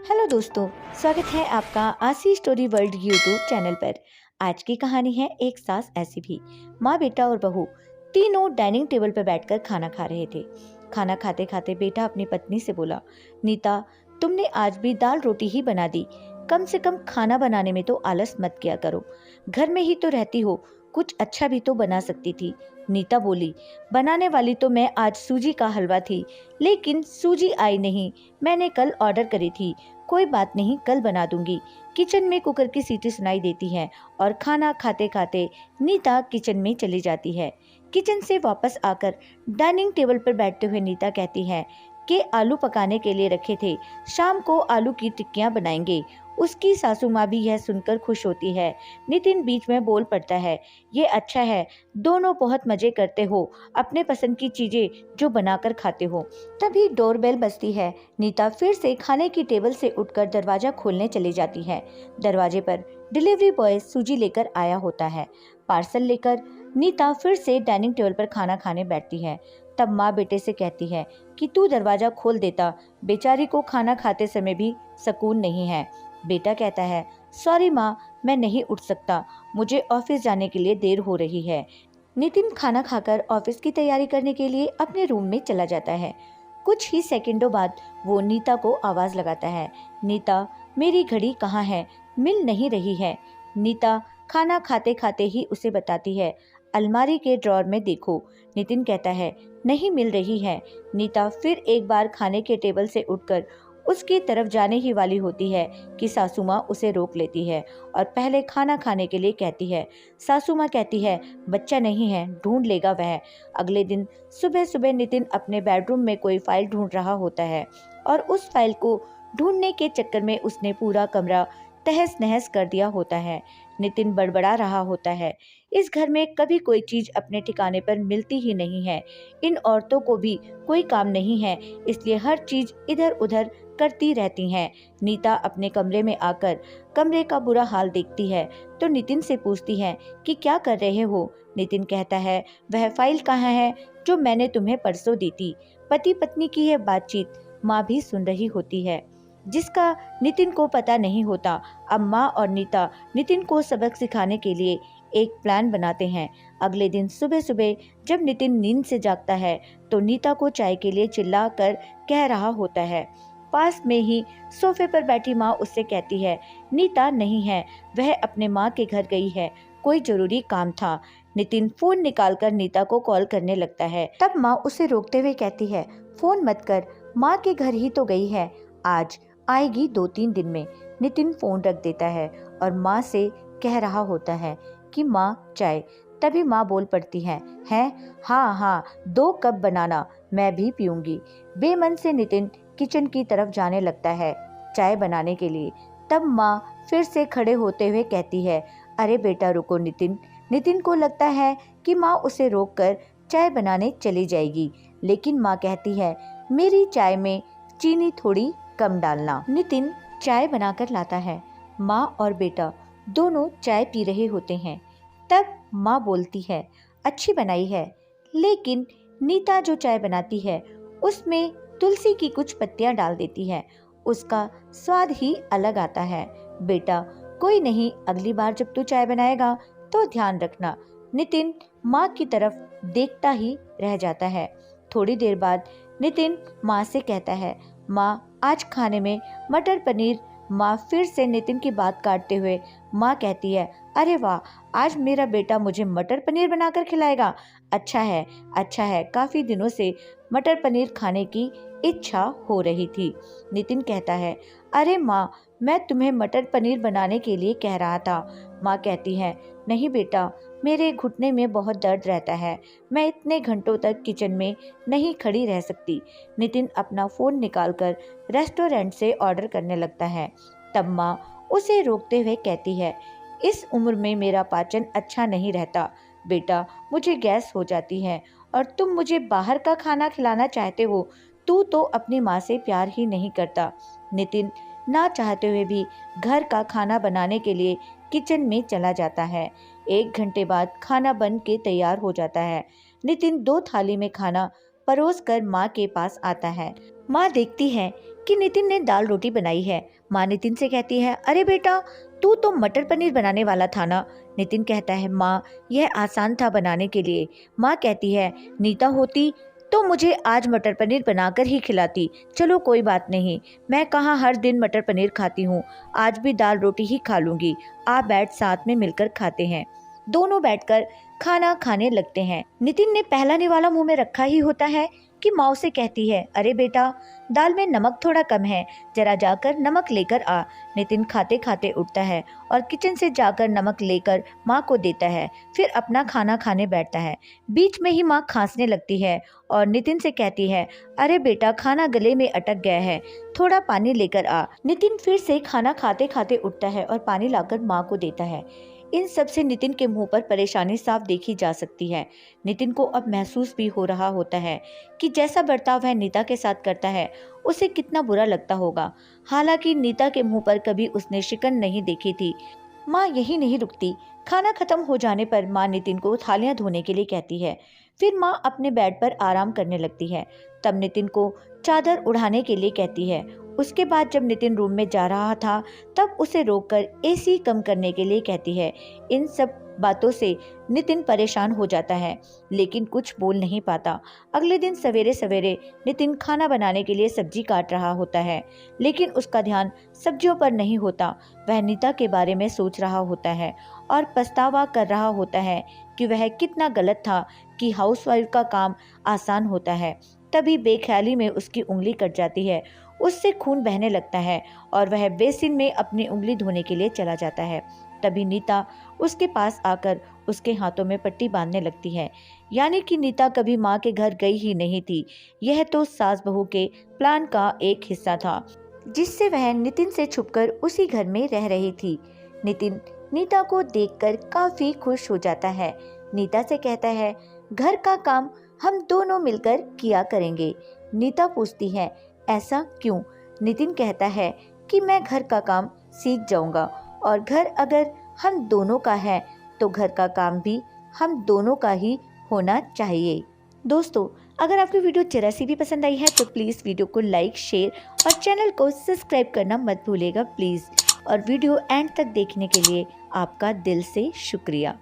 Hello दोस्तों, स्वागत है आपका आशी स्टोरी वर्ल्ड यूट्यूब चैनल पर। आज की कहानी है एक सास ऐसी भी। माँ, बेटा और बहू तीनों डाइनिंग टेबल पर बैठकर खाना खा रहे थे। खाना खाते खाते बेटा अपनी पत्नी से बोला, नीता, तुमने आज भी दाल रोटी ही बना दी। कम से कम खाना बनाने में तो आलस मत किया करो। घर में ही तो रहती हो, कुछ अच्छा भी तो बना सकती थी। नीता बोली, बनाने वाली तो मैं आज सूजी का हलवा थी, लेकिन सूजी आई नहीं। मैंने कल ऑर्डर करी थी। कोई बात नहीं, कल बना दूंगी। किचन में कुकर की सीटी सुनाई देती है और खाना खाते खाते नीता किचन में चली जाती है। किचन से वापस आकर डाइनिंग टेबल पर बैठते हुए नीता कहती है कि आलू पकाने के लिए रखे थे, शाम को आलू की टिक्कियां बनाएंगे। उसकी सासू माँ भी यह सुनकर खुश होती है। नितिन बीच में बोल पड़ता है, ये अच्छा है, दोनों बहुत मजे करते हो, अपने पसंद की चीजें जो बनाकर खाते हो। तभी डोरबेल बजती है। नीता फिर से खाने की टेबल से उठकर दरवाजा खोलने चली जाती है। दरवाजे पर डिलीवरी बॉय सूजी लेकर आया होता है। पार्सल लेकर नीता फिर से डाइनिंग टेबल पर खाना खाने बैठती है। तब माँ बेटे से कहती है कि तू दरवाजा खोल देता, बेचारी को खाना खाते समय भी सुकून नहीं है। बेटा कहता है, सॉरी माँ, मैं नहीं उठ सकता, मुझे ऑफिस जाने के लिए देर हो रही है। नितिन खाना खाकर ऑफिस की तैयारी करने के लिए अपने रूम में चला जाता है। कुछ ही सेकंडों बाद वो नीता को आवाज लगाता है, नीता, मेरी घड़ी कहाँ है? मिल नहीं रही है। नीता खाना खाते खाते ही उसे बताती है, अलमारी के ड्रॉर में देखो। नितिन कहता है, नहीं मिल रही है। नीता फिर एक बार खाने के टेबल से उठकर उसकी तरफ जाने ही वाली होती है कि सासू माँ उसे रोक लेती है और पहले खाना खाने के लिए कहती है। सासू माँ कहती है, बच्चा नहीं है, ढूंढ लेगा वह। अगले दिन सुबह सुबह नितिन अपने बेडरूम में कोई फाइल ढूंढ रहा होता है और उस फाइल को ढूंढने के चक्कर में उसने पूरा कमरा तहस नहस कर दिया होता है। नितिन बड़बड़ा रहा होता है, इस घर में कभी कोई चीज अपने ठिकाने पर मिलती ही नहीं है। इन औरतों को भी कोई काम नहीं है, इसलिए हर चीज इधर उधर करती रहती हैं। नीता अपने कमरे में आकर कमरे का बुरा हाल देखती है तो नितिन से पूछती है कि क्या कर रहे हो। नितिन कहता है, वह फाइल कहाँ है जो मैंने तुम्हें परसों दी थी। पति पत्नी की यह बातचीत माँ भी सुन रही होती है, जिसका नितिन को पता नहीं होता। अब माँ और नीता नितिन को सबक सिखाने के लिए एक प्लान बनाते हैं। अगले दिन सुबह सुबह जब नितिन नींद से जागता है तो नीता को चाय के लिए चिल्ला कर कह रहा होता है। पास में ही सोफे पर बैठी माँ उससे कहती है, नीता नहीं है, वह अपने माँ के घर गई है, कोई जरूरी काम था। नितिन फोन निकालकर नीता को कॉल करने लगता है। तब माँ उसे रोकते हुए कहती है, फोन मत कर, माँ के घर ही तो गई है, आज आएगी 2-3 दिन में। नितिन फोन रख देता है और माँ से कह रहा होता है कि माँ चाय। तभी माँ बोल पड़ती है, हाँ हाँ, 2 कप बनाना, मैं भी पीऊंगी। बेमन से नितिन किचन की तरफ जाने लगता है चाय बनाने के लिए। तब माँ फिर से खड़े होते हुए कहती है, अरे बेटा रुको नितिन। नितिन को लगता है कि माँ उसे रोककर चाय बनाने चली जाएगी, लेकिन माँ कहती है, मेरी चाय में चीनी थोड़ी कम डालना। नितिन चाय बनाकर लाता है। माँ और बेटा दोनों चाय पी रहे होते हैं। तब माँ बोलती है, अच्छी बनाई है, लेकिन नीता जो चाय बनाती है उसमें तुलसी की कुछ पत्तियां डाल देती है, उसका स्वाद ही अलग आता है। बेटा कोई नहीं, अगली बार जब तू चाय बनाएगा तो ध्यान रखना। नितिन माँ की तरफ देखता ही रह जाता है। थोड़ी देर बाद नितिन माँ से कहता है, माँ आज खाने में मटर पनीर। माँ फिर से नितिन की बात काटते हुए माँ कहती है, अरे वाह, आज मेरा बेटा मुझे मटर पनीर बनाकर खिलाएगा। अच्छा है, काफी दिनों से मटर पनीर खाने की इच्छा हो रही थी। नितिन कहता है, अरे माँ, मैं तुम्हें मटर पनीर बनाने के लिए कह रहा था। माँ कहती है, नहीं बेटा, मेरे घुटने में बहुत दर्द रहता है, मैं इतने घंटों तक किचन में नहीं खड़ी रह सकती। नितिन अपना फोन निकालकर रेस्टोरेंट से ऑर्डर करने लगता है। तब माँ उसे रोकते हुए कहती है, इस उम्र में मेरा पाचन अच्छा नहीं रहता बेटा, मुझे गैस हो जाती है और तुम मुझे बाहर का खाना खिलाना चाहते हो। तू तो अपनी माँ से प्यार ही नहीं करता। नितिन ना चाहते हुए भी घर का खाना बनाने के लिए किचन में चला जाता है। 1 घंटे बाद खाना बन के तैयार हो जाता है। नितिन 2 थाली में खाना परोस कर माँ के पास आता है। माँ देखती है कि नितिन ने दाल रोटी बनाई है। माँ नितिन से कहती है, अरे बेटा, तू तो मटर पनीर बनाने वाला था ना। नितिन कहता है, माँ यह आसान था बनाने के लिए। माँ कहती है, नीता होती तो मुझे आज मटर पनीर बनाकर ही खिलाती। चलो कोई बात नहीं, मैं कहाँ हर दिन मटर पनीर खाती हूँ, आज भी दाल रोटी ही खा लूंगी। आप बैठ साथ में मिलकर खाते हैं। दोनों बैठकर खाना खाने लगते हैं। नितिन ने पहला निवाला मुंह में रखा ही होता है कि माँ उसे कहती है, अरे बेटा, दाल में नमक थोड़ा कम है, जरा जाकर नमक लेकर आ। नितिन खाते खाते उठता है और किचन से जाकर नमक लेकर माँ को देता है, फिर अपना खाना खाने बैठता है। बीच में ही माँ खांसने लगती है और नितिन से कहती है, अरे बेटा, खाना गले में अटक गया है, थोड़ा पानी लेकर आ। नितिन फिर से खाना खाते खाते उठता है और पानी लाकर माँ को देता है। इन सब से नितिन के मुंह पर परेशानी साफ देखी जा सकती है। नितिन को अब महसूस भी हो रहा होता है कि जैसा बर्ताव वह नीता के साथ करता है उसे कितना बुरा लगता होगा। हालांकि नीता के मुंह पर कभी उसने शिकन नहीं देखी थी। माँ यही नहीं रुकती। खाना खत्म हो जाने पर माँ नितिन को थालियां धोने के लिए कहती है। फिर माँ अपने बेड पर आराम करने लगती है। तब नितिन को चादर उड़ाने के लिए कहती है। उसके बाद जब नितिन रूम में जा रहा था तब उसे रोककर एसी कम करने के लिए कहती है। इन सब बातों से नितिन परेशान हो जाता है, लेकिन कुछ बोल नहीं पाता। अगले दिन सवेरे सवेरे नितिन खाना बनाने के लिए सब्जी काट रहा होता है, लेकिन उसका ध्यान सब्जियों पर नहीं होता। वह नीता के बारे में सोच रहा होता है और पछतावा कर रहा होता है कि वह कितना गलत था कि हाउसवाइफ का काम आसान होता है। तभी बेख्याली में उसकी उंगली कट जाती है। उससे खून बहने लगता है और वह बेसिन में अपनी उंगली धोने के लिए चला जाता है। तभी नीता उसके पास आकर उसके हाथों में पट्टी बांधने लगती है। यानी कि नीता कभी माँ के घर गई ही नहीं थी। यह तो सास बहू के प्लान का एक हिस्सा था, जिससे वह नितिन से छुपकर उसी घर में रह रही थी। नितिन नीता को देखकर काफी खुश हो जाता है। नीता से कहता है, घर का काम हम दोनों मिलकर किया करेंगे। नीता पूछती है, ऐसा क्यों? नितिन कहता है कि मैं घर का काम सीख जाऊंगा और घर अगर हम दोनों का है तो घर का काम भी हम दोनों का ही होना चाहिए। दोस्तों, अगर आपको वीडियो जरा सी भी पसंद आई है तो प्लीज़ वीडियो को लाइक, शेयर और चैनल को सब्सक्राइब करना मत भूलिएगा प्लीज़। और वीडियो एंड तक देखने के लिए आपका दिल से शुक्रिया।